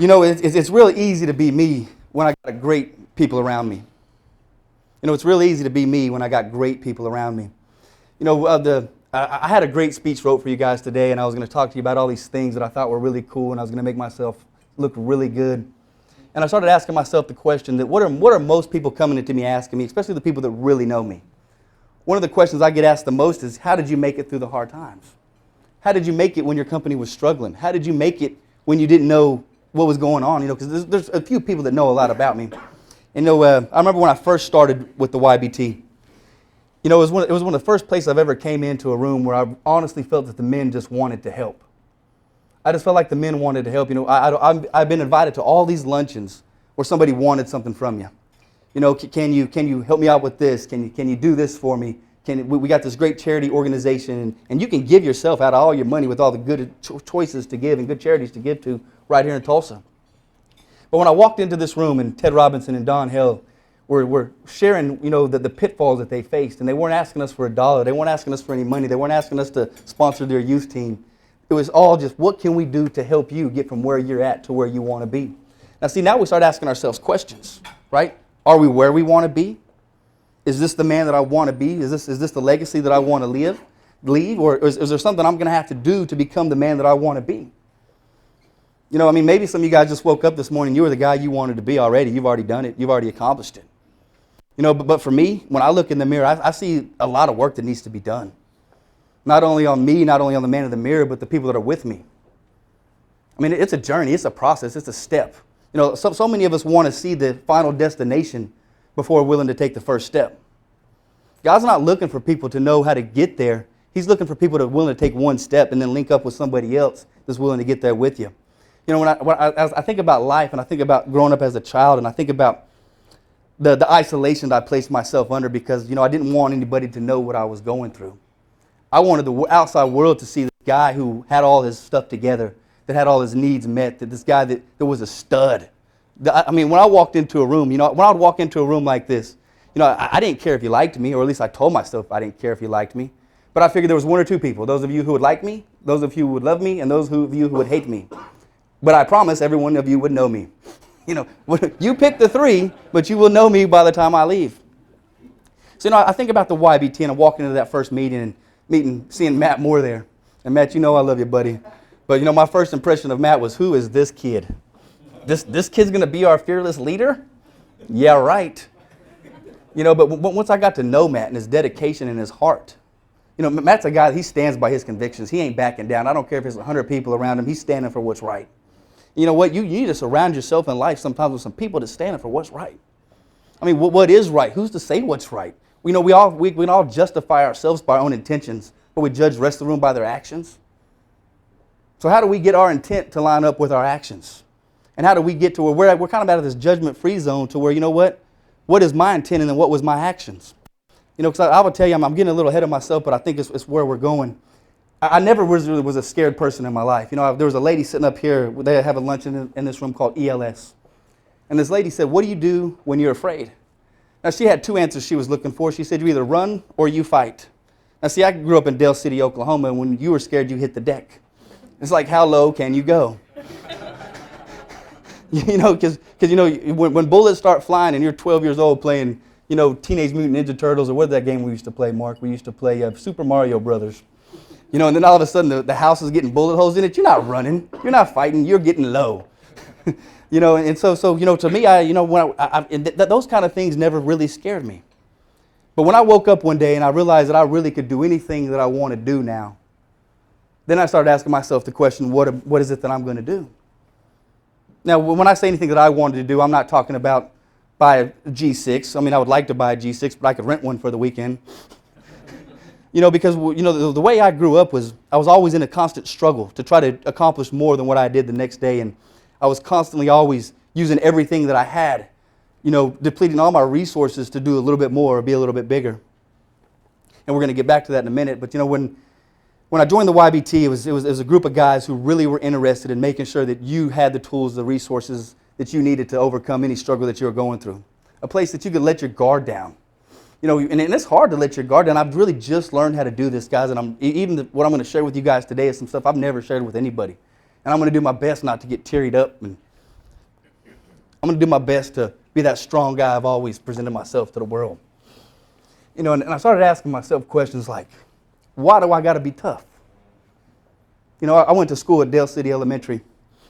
It's really easy to be me when I got great people around me. It's really easy to be me when I got great people around me. I had a great speech wrote for you guys today, and I was going to talk to you about all these things that I thought were really cool, and I was going to make myself look really good. And I started asking myself the question that what are most people coming into me asking me, especially the people that really know me? One of the questions I get asked the most is, how did you make it through the hard times? How did you make it when your company was struggling? How did you make it when you didn't know what was going on? Because there's a few people that know a lot about me. And I remember when I first started with the YBT. It was one of the first places I've ever came into a room where I honestly felt that the men just wanted to help. I just felt like the men wanted to help. I've been invited to all these luncheons where somebody wanted something from you. Can you help me out with this? Can you do this for me? We got this great charity organization, and you can give yourself out of all your money with all the good choices to give and good charities to give to right here in Tulsa. But when I walked into this room, and Ted Robinson and Don Hill were sharing, the pitfalls that they faced, and they weren't asking us for $1. They weren't asking us for any money. They weren't asking us to sponsor their youth team. It was all just, what can we do to help you get from where you're at to where you want to be? Now we start asking ourselves questions, right? Are we where we want to be? Is this the man that I want to be? Is this the legacy that I want to leave? Or is there something I'm going to have to do to become the man that I want to be? Maybe some of you guys just woke up this morning, you were the guy you wanted to be already. You've already done it. You've already accomplished it. But for me, when I look in the mirror, I see a lot of work that needs to be done. Not only on me, not only on the man in the mirror, but the people that are with me. It's a journey, it's a process, it's a step. So many of us want to see the final destination before we're willing to take the first step. God's not looking for people to know how to get there. He's looking for people that are willing to take one step and then link up with somebody else that's willing to get there with you. When I think about life, and I think about growing up as a child, and I think about the isolation that I placed myself under because, I didn't want anybody to know what I was going through. I wanted the outside world to see this guy who had all his stuff together, that had all his needs met, that this guy that was a stud. When I walked into a room, when I would walk into a room like this, I didn't care if you liked me, or at least I told myself I didn't care if you liked me. But I figured there was one or two people, those of you who would like me, those of you who would love me, and those of you who would hate me. But I promise every one of you would know me. You pick the three, but you will know me by the time I leave. So, I think about the YBT, and I'm walking into that first meeting, seeing Matt Moore there. And Matt, I love you, buddy. But, my first impression of Matt was, who is this kid? This kid's going to be our fearless leader? Yeah, right. But once I got to know Matt and his dedication and his heart, Matt's a guy, he stands by his convictions. He ain't backing down. I don't care if there's 100 people around him. He's standing for what's right. You know what? You need to surround yourself in life sometimes with some people that stand for what's right. What is right? Who's to say what's right? We all justify ourselves by our own intentions, but we judge the rest of the room by their actions. So how do we get our intent to line up with our actions? And how do we get to where we're kind of out of this judgment-free zone to where, what is my intent and then what was my actions? Because I would tell you, I'm getting a little ahead of myself, but I think it's where we're going. I never was a scared person in my life. There was a lady sitting up here. They have a luncheon in this room called ELS. And this lady said, what do you do when you're afraid? Now, she had two answers she was looking for. She said, you either run or you fight. Now, see, I grew up in Dale City, Oklahoma, and when you were scared, you hit the deck. It's like, how low can you go? Because when bullets start flying and you're 12 years old playing, Teenage Mutant Ninja Turtles, or what that game we used to play, Mark? We used to play Super Mario Brothers. And then all of a sudden the house is getting bullet holes in it. You're not running. You're not fighting. You're getting low. And so to me, those kind of things never really scared me. But when I woke up one day and I realized that I really could do anything that I want to do now, then I started asking myself the question, what is it that I'm going to do? Now, when I say anything that I wanted to do, I'm not talking about buy a G6. I would like to buy a G6, but I could rent one for the weekend. Because the way I grew up was I was always in a constant struggle to try to accomplish more than what I did the next day, and I was constantly always using everything that I had, depleting all my resources to do a little bit more or be a little bit bigger. And we're going to get back to that in a minute. But when I joined the YBT, it was a group of guys who really were interested in making sure that you had the tools, the resources that you needed to overcome any struggle that you were going through. A place that you could let your guard down. And it's hard to let your guard down. I've really just learned how to do this, guys, and what I'm going to share with you guys today is some stuff I've never shared with anybody. And I'm going to do my best not to get teared up and I'm going to do my best to be that strong guy I've always presented myself to the world. You know, and I started asking myself questions like, why do I got to be tough? You know, I went to school at Dale City Elementary.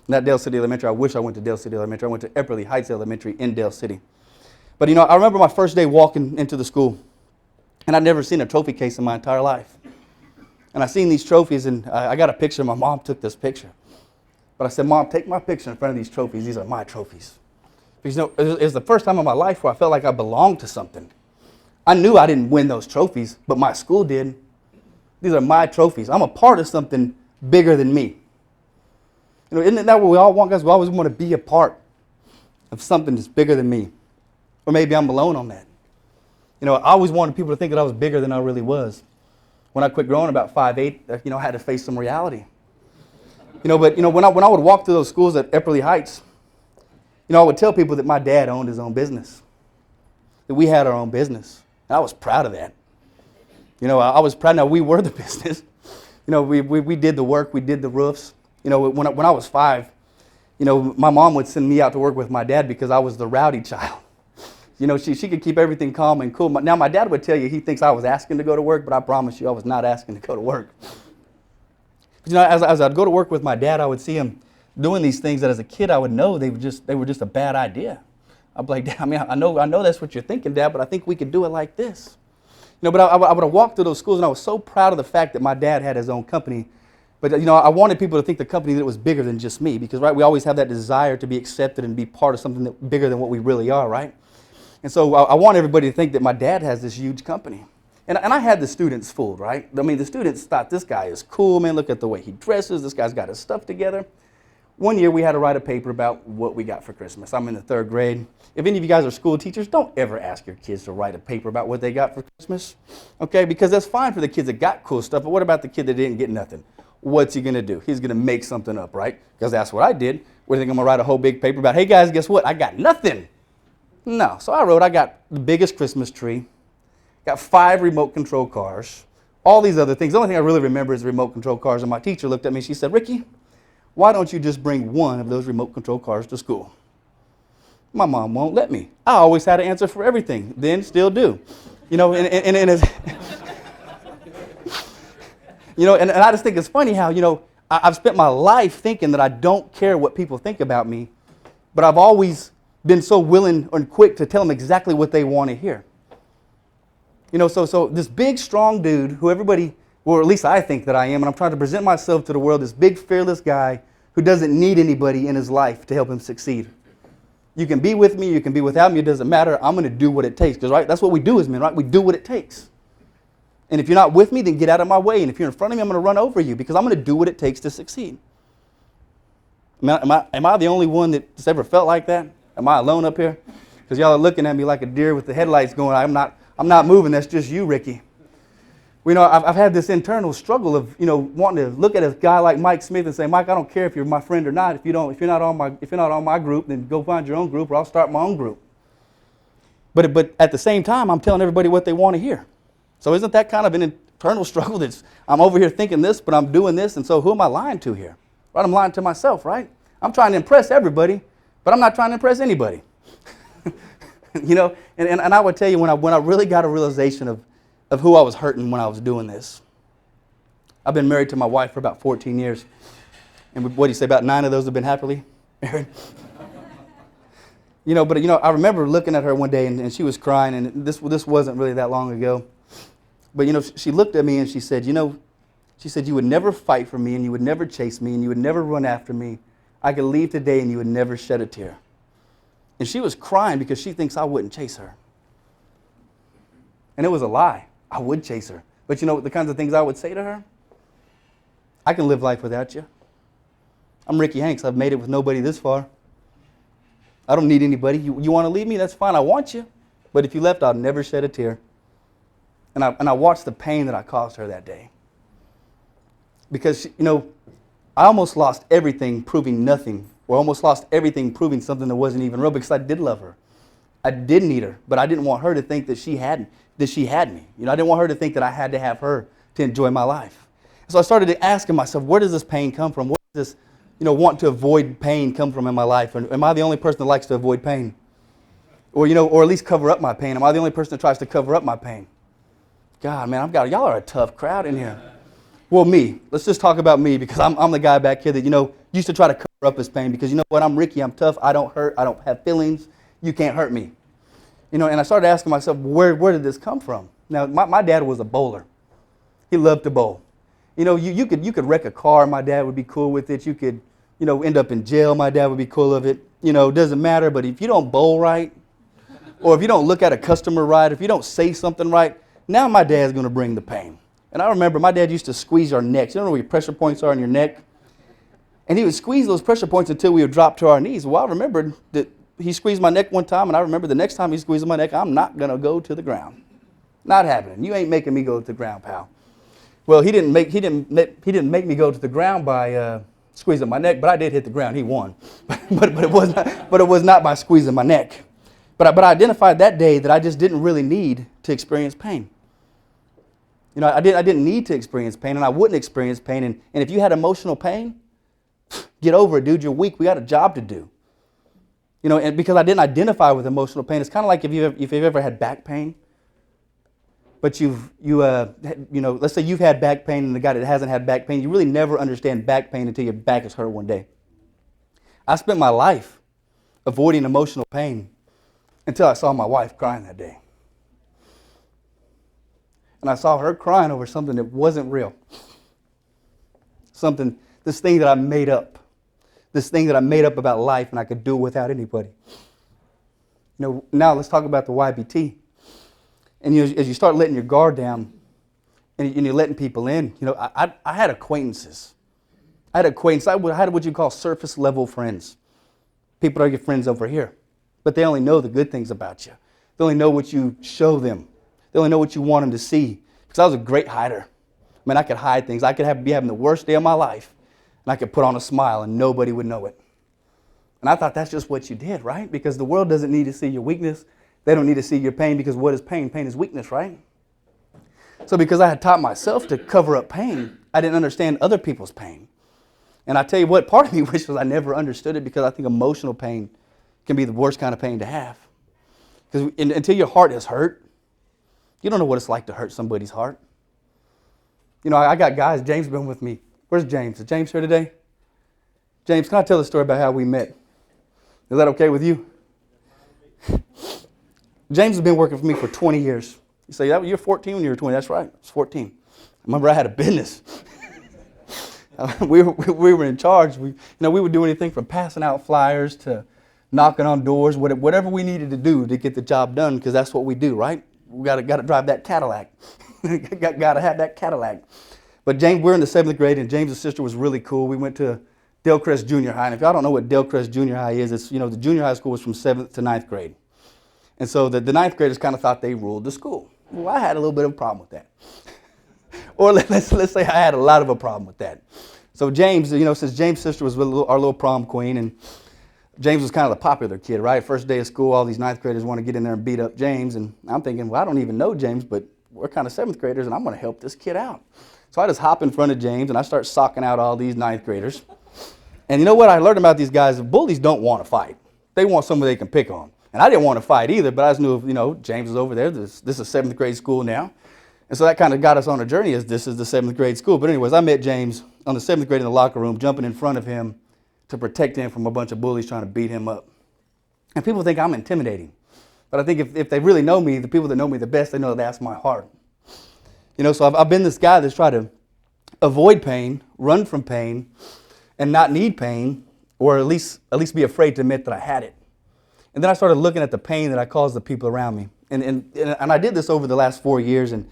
Not Dale City Elementary. I wish I went to Dale City Elementary. I went to Epperly Heights Elementary in Dale City. But, you know, I remember my first day walking into the school, and I'd never seen a trophy case in my entire life. And I seen these trophies, and I got a picture. My mom took this picture. But I said, Mom, take my picture in front of these trophies. These are my trophies. Because, you know, it was the first time in my life where I felt like I belonged to something. I knew I didn't win those trophies, but my school did. These are my trophies. I'm a part of something bigger than me. You know, isn't that what we all want, guys? We always want to be a part of something that's bigger than me. Or maybe I'm alone on that. You know, I always wanted people to think that I was bigger than I really was. When I quit growing about 5'8", you know, I had to face some reality. You know, but, you know, when I would walk through those schools at Epperly Heights, you know, I would tell people that my dad owned his own business, that we had our own business. And I was proud of that. You know, I was proud. Now, we were the business. You know, we did the work. We did the roofs. You know, when I was 5, you know, my mom would send me out to work with my dad because I was the rowdy child. You know, she could keep everything calm and cool. Now, my dad would tell you he thinks I was asking to go to work, but I promise you I was not asking to go to work. You know, as I'd go to work with my dad, I would see him doing these things that as a kid I would know they were just a bad idea. I'd be like, Dad, I mean, I know that's what you're thinking, Dad, but I think we could do it like this. You know, but I would have walked through those schools, and I was so proud of the fact that my dad had his own company. But, you know, I wanted people to think the company that was bigger than just me because, right, we always have that desire to be accepted and be part of something that bigger than what we really are, right? And so I want everybody to think that my dad has this huge company. And I had the students fooled, right? I mean, the students thought this guy is cool, man. Look at the way he dresses. This guy's got his stuff together. One year we had to write a paper about what we got for Christmas. I'm in the 3rd grade. If any of you guys are school teachers, don't ever ask your kids to write a paper about what they got for Christmas, okay? Because that's fine for the kids that got cool stuff, but what about the kid that didn't get nothing? What's he going to do? He's going to make something up, right? Because that's what I did. What do you think I'm going to write a whole big paper about? Hey, guys, guess what? I got nothing. No. So I wrote, I got the biggest Christmas tree, got 5 remote control cars, all these other things. The only thing I really remember is the remote control cars. And my teacher looked at me and she said, Ricky, why don't you just bring one of those remote control cars to school? My mom won't let me. I always had an answer for everything, then still do. You know, and it's, you know, and I just think it's funny how, you know, I've spent my life thinking that I don't care what people think about me, but I've always been so willing and quick to tell them exactly what they want to hear. You know, so this big, strong dude who everybody, or at least I think that I am, and I'm trying to present myself to the world, this big, fearless guy who doesn't need anybody in his life to help him succeed. You can be with me, you can be without me, it doesn't matter. I'm going to do what it takes. Because, right, that's what we do as men, right? We do what it takes. And if you're not with me, then get out of my way. And if you're in front of me, I'm going to run over you because I'm going to do what it takes to succeed. Am I the only one that's ever felt like that? Am I alone up here? Because y'all are looking at me like a deer with the headlights going, I'm not moving, that's just you, Ricky. You know, I've had this internal struggle of, you know, wanting to look at a guy like Mike Smith and say, Mike, I don't care if you're my friend or not. If you're not on my group, then go find your own group, or I'll start my own group. But at the same time, I'm telling everybody what they want to hear. So isn't that kind of an internal struggle? I'm over here thinking this, but I'm doing this, and so who am I lying to here? Right? I'm lying to myself, right? I'm trying to impress everybody, but I'm not trying to impress anybody. You know, and I would tell you when I really got a realization of who I was hurting when I was doing this. I've been married to my wife for about 14 years. And what do you say, about 9 of those have been happily married? You know, but, you know, I remember looking at her one day and she was crying, and this wasn't really that long ago. But, you know, she looked at me and she said, you know, you would never fight for me and you would never chase me and you would never run after me. I could leave today and you would never shed a tear. And she was crying because she thinks I wouldn't chase her. And it was a lie. I would chase her. But you know the kinds of things I would say to her? I can live life without you. I'm Ricky Hanks. I've made it with nobody this far. I don't need anybody. You want to leave me? That's fine. I want you. But if you left, I'll never shed a tear. And I watched the pain that I caused her that day. Because, you know, I almost lost everything proving nothing. Or almost lost everything proving something that wasn't even real because I did love her. I did need her, but I didn't want her to think that she had me. You know, I didn't want her to think that I had to have her to enjoy my life. So I started asking myself, where does this pain come from? Where does want to avoid pain come from in my life? Or am I the only person that likes to avoid pain? Or, or at least cover up my pain? Am I the only person that tries to cover up my pain? God, man, y'all are a tough crowd in here. Well, me. Let's just talk about me, because I'm the guy back here that, used to try to cover up his pain, because you know what? I'm Ricky. I'm tough. I don't hurt. I don't have feelings. You can't hurt me. And I started asking myself, where did this come from? Now, my dad was a bowler. He loved to bowl. You could wreck a car. My dad would be cool with it. You could, end up in jail. My dad would be cool with it. It doesn't matter. But if you don't bowl right, or if you don't look at a customer right, if you don't say something right, now my dad's going to bring the pain. And I remember my dad used to squeeze our necks. You know where your pressure points are in your neck? And he would squeeze those pressure points until we would drop to our knees. Well, I remembered that he squeezed my neck one time, and I remember the next time he squeezed my neck, I'm not going to go to the ground. Not happening. You ain't making me go to the ground, pal. Well, he didn't make me go to the ground by squeezing my neck, but I did hit the ground. He won. but it was not by squeezing my neck. But I identified that day that I just didn't really need to experience pain. I didn't need to experience pain, and I wouldn't experience pain. And if you had emotional pain, get over it, dude. You're weak. We got a job to do. And because I didn't identify with emotional pain, it's kind of like if you've ever had back pain, but let's say you've had back pain, and the guy that hasn't had back pain, you really never understand back pain until your back is hurt one day. I spent my life avoiding emotional pain until I saw my wife crying that day. And I saw her crying over something that wasn't real. This thing that I made up. This thing that I made up about life, and I could do it without anybody. Now let's talk about the YBT. And as you start letting your guard down, and you're letting people in, I had acquaintances. I had what you call surface level friends. People are your friends over here, but they only know the good things about you. They only know what you show them. They only know what you want them to see. Because I was a great hider. I mean, I could hide things. I could be having the worst day of my life, and I could put on a smile, and nobody would know it. And I thought that's just what you did, right? Because the world doesn't need to see your weakness. They don't need to see your pain, because what is pain? Pain is weakness, right? So because I had taught myself to cover up pain, I didn't understand other people's pain. And I tell you what, part of me wishes I never understood it, because I think emotional pain can be the worst kind of pain to have. Because until your heart is hurt, you don't know what it's like to hurt somebody's heart. I got guys. James has been with me. Where's James? Is James here today? James, can I tell the story about how we met? Is that okay with you? James has been working for me for 20 years. You say, you're 14 when you were 20. That's right. I was 14. Remember, I had a business. we were in charge. We would do anything from passing out flyers to knocking on doors, whatever we needed to do to get the job done, because that's what we do, right? We got to drive that Cadillac. got to have that Cadillac. But James, we're in the 7th grade, and James' sister was really cool. We went to Delcrest Junior High. And if y'all don't know what Delcrest Junior High is, it's, the junior high school was from 7th to 9th grade. And so the 9th graders kind of thought they ruled the school. Well, I had a little bit of a problem with that. Or let's say I had a lot of a problem with that. So James, since James' sister was our little prom queen, and James was kind of the popular kid, right? First day of school, all these 9th graders want to get in there and beat up James. And I'm thinking, well, I don't even know James, but we're kind of 7th graders, and I'm going to help this kid out. So I just hop in front of James, and I start socking out all these 9th graders. And you know what I learned about these guys? Bullies don't want to fight. They want somebody they can pick on. And I didn't want to fight either, but I just knew, James is over there. This is a 7th grade school now. And so that kind of got us on a journey, as this is the 7th grade school. But anyways, I met James on the 7th grade in the locker room, jumping in front of him to protect him from a bunch of bullies trying to beat him up. And people think I'm intimidating. But I think if they really know me, the people that know me the best, they know that's my heart. So I've been this guy that's tried to avoid pain, run from pain, and not need pain, or at least be afraid to admit that I had it. And then I started looking at the pain that I caused the people around me. And I did this over the last 4 years. And,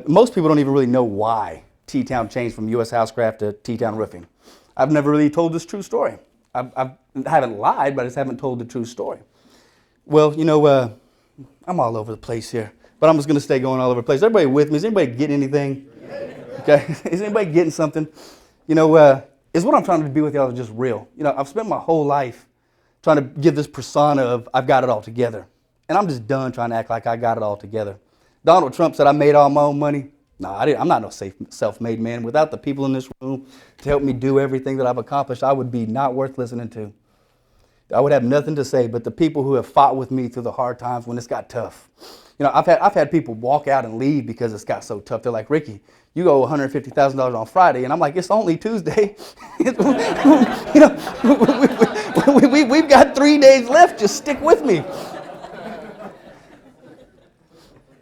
most people don't even really know why T-Town changed from U.S. Housecraft to T-Town Roofing. I've never really told this true story. I haven't lied, but I just haven't told the true story. Well, I'm all over the place here, but I'm just going to stay going all over the place. Everybody with me? Is anybody getting anything? Okay. Is anybody getting something? Is what I'm trying to be with y'all is just real. I've spent my whole life trying to give this persona of I've got it all together. And I'm just done trying to act like I got it all together. Donald Trump said I made all my own money. No, I'm not no self-made man. Without the people in this room to help me do everything that I've accomplished, I would be not worth listening to. I would have nothing to say, but the people who have fought with me through the hard times when it's got tough. You know, I've had people walk out and leave because it's got so tough. They're like, Ricky, you owe $150,000 on Friday. And I'm like, it's only Tuesday. You know, we've got 3 days left. Just stick with me.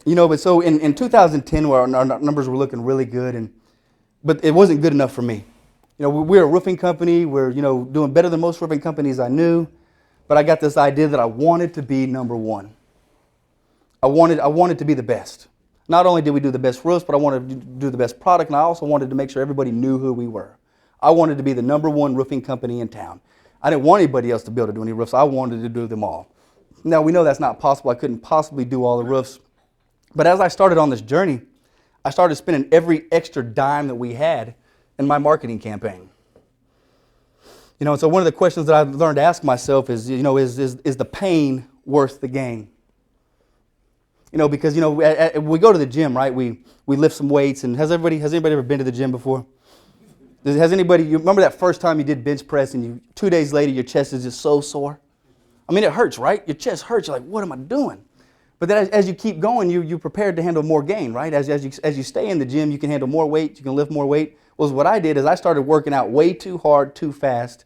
You know, but so in 2010, where our numbers were looking really good, but it wasn't good enough for me. You know, we're a roofing company. We're, you know, doing better than most roofing companies I knew. But I got this idea that I wanted to be number one. I wanted to be the best. Not only did we do the best roofs, but I wanted to do the best product, and I also wanted to make sure everybody knew who we were. I wanted to be the number one roofing company in town. I didn't want anybody else to be able to do any roofs. I wanted to do them all. Now, we know that's not possible. I couldn't possibly do all the roofs. But as I started on this journey, I started spending every extra dime that we had in my marketing campaign. You know, so one of the questions that I've learned to ask myself is, you know, is the pain worth the gain? You know, because, you know, we go to the gym, right? We lift some weights, and has anybody ever been to the gym before? Has anybody, you remember that first time you did bench press and 2 days later your chest is just so sore? I mean, it hurts, right? Your chest hurts. You're like, what am I doing? But then as you keep going, you're prepared to handle more gain, right? As you stay in the gym, you can handle more weight, you can lift more weight. Well, what I did is I started working out way too hard, too fast.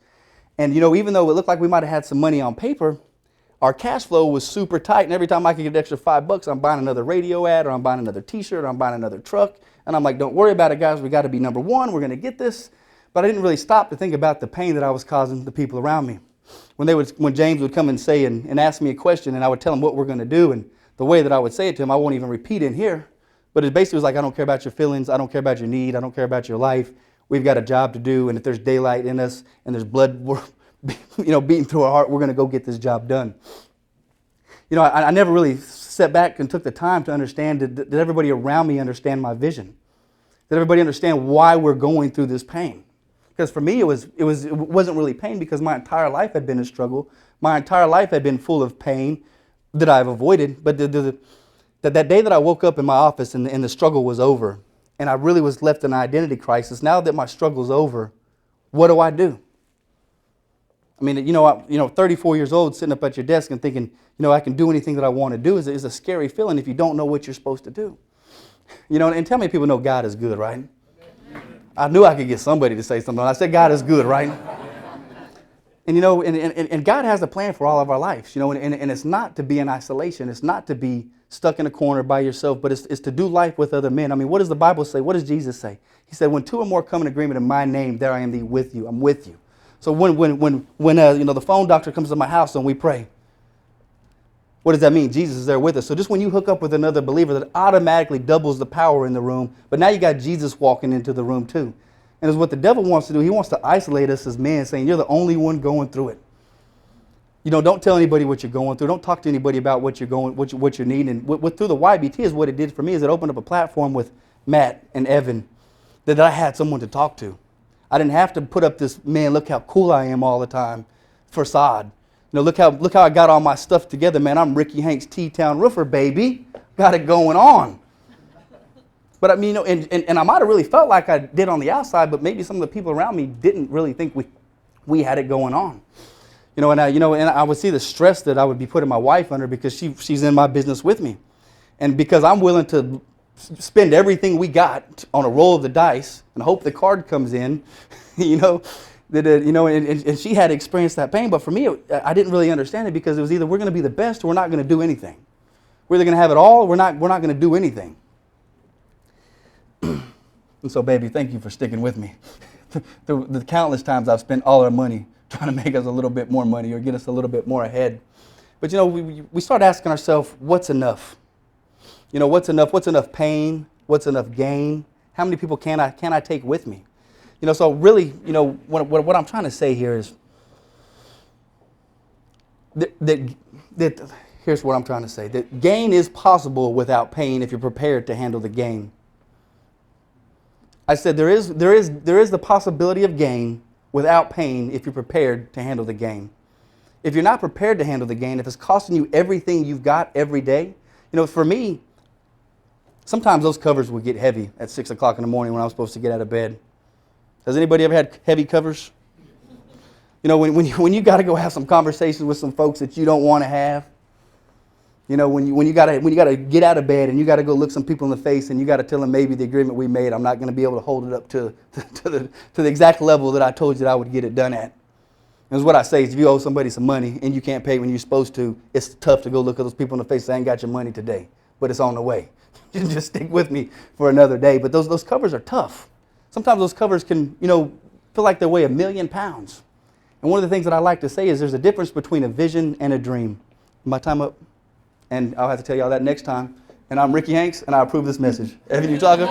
And, you know, even though it looked like we might have had some money on paper, our cash flow was super tight. And every time I could get an extra $5, I'm buying another radio ad, or I'm buying another t-shirt, or I'm buying another truck. And I'm like, don't worry about it, guys. We got to be number one. We're going to get this. But I didn't really stop to think about the pain that I was causing the people around me. When James would come and say and ask me a question, and I would tell him what we're going to do, and the way that I would say it to him, I won't even repeat in here. But it basically was like, I don't care about your feelings. I don't care about your need. I don't care about your life. We've got a job to do. And if there's daylight in us and there's blood, you know, beating through our heart, we're going to go get this job done. You know, I never really sat back and took the time to understand that everybody around me understand my vision. That everybody understand why we're going through this pain. Because for me, it wasn't really pain, because my entire life had been a struggle. My entire life had been full of pain that I've avoided. But that day that I woke up in my office and the struggle was over, and I really was left in an identity crisis. Now that my struggle's over, what do I do? I mean, you know, 34 years old, sitting up at your desk and thinking, you know, I can do anything that I want to do is a scary feeling if you don't know what you're supposed to do. You know, and tell me people know God is good, right? I knew I could get somebody to say something. I said God is good, right? And, you know, and God has a plan for all of our lives, you know, and it's not to be in isolation. It's not to be stuck in a corner by yourself, but it's to do life with other men. I mean, what does the Bible say? What does Jesus say? He said, when two or more come in agreement in my name, there I am thee with you. I'm with you. So when you know, the phone doctor comes to my house and we pray, what does that mean? Jesus is there with us. So just when you hook up with another believer, that automatically doubles the power in the room. But now you got Jesus walking into the room too. And it's what the devil wants to do. He wants to isolate us as men, saying you're the only one going through it. You know, don't tell anybody what you're going through. Don't talk to anybody about what you're needing. And through the YBT is what it did for me, is it opened up a platform with Matt and Evan that I had someone to talk to. I didn't have to put up this, man, look how cool I am all the time facade. You know, look how I got all my stuff together, man. I'm Ricky Hanks, T-Town Roofer, baby. Got it going on. But I mean, you know, and I might have really felt like I did on the outside, but maybe some of the people around me didn't really think we had it going on. You know, and I would see the stress that I would be putting my wife under, because she's in my business with me. And because I'm willing to spend everything we got on a roll of the dice and hope the card comes in, you know, and she had experienced that pain. But for me, I didn't really understand it, because it was either we're going to be the best or we're not going to do anything. We're either going to have it all or we're not going to do anything. And so, baby, thank you for sticking with me. The countless times I've spent all our money trying to make us a little bit more money or get us a little bit more ahead. But, you know, we start asking ourselves, what's enough? You know, what's enough? What's enough pain? What's enough gain? How many people can I take with me? You know, so really, you know, what I'm trying to say here is that here's what I'm trying to say. That gain is possible without pain if you're prepared to handle the gain. I said there is the possibility of gain without pain if you're prepared to handle the gain. If you're not prepared to handle the gain, if it's costing you everything you've got every day, you know, for me, Sometimes those covers would get heavy at 6 o'clock in the morning when I was supposed to get out of bed. Has anybody ever had heavy covers? You know, when you got to go have some conversations with some folks that you don't want to have. You know, when you got to get out of bed and you got to go look some people in the face and you got to tell them maybe the agreement we made, I'm not going to be able to hold it up to the exact level that I told you that I would get it done at. That's what I say is if you owe somebody some money and you can't pay when you're supposed to, it's tough to go look at those people in the face and say, I ain't got your money today, but it's on the way. Just stick with me for another day. But those covers are tough. Sometimes those covers can, feel like they weigh 1,000,000 pounds. And one of the things that I like to say is there's a difference between a vision and a dream. My time up? And I'll have to tell y'all that next time. And I'm Ricky Hanks, and I approve this message. Evan, you talking?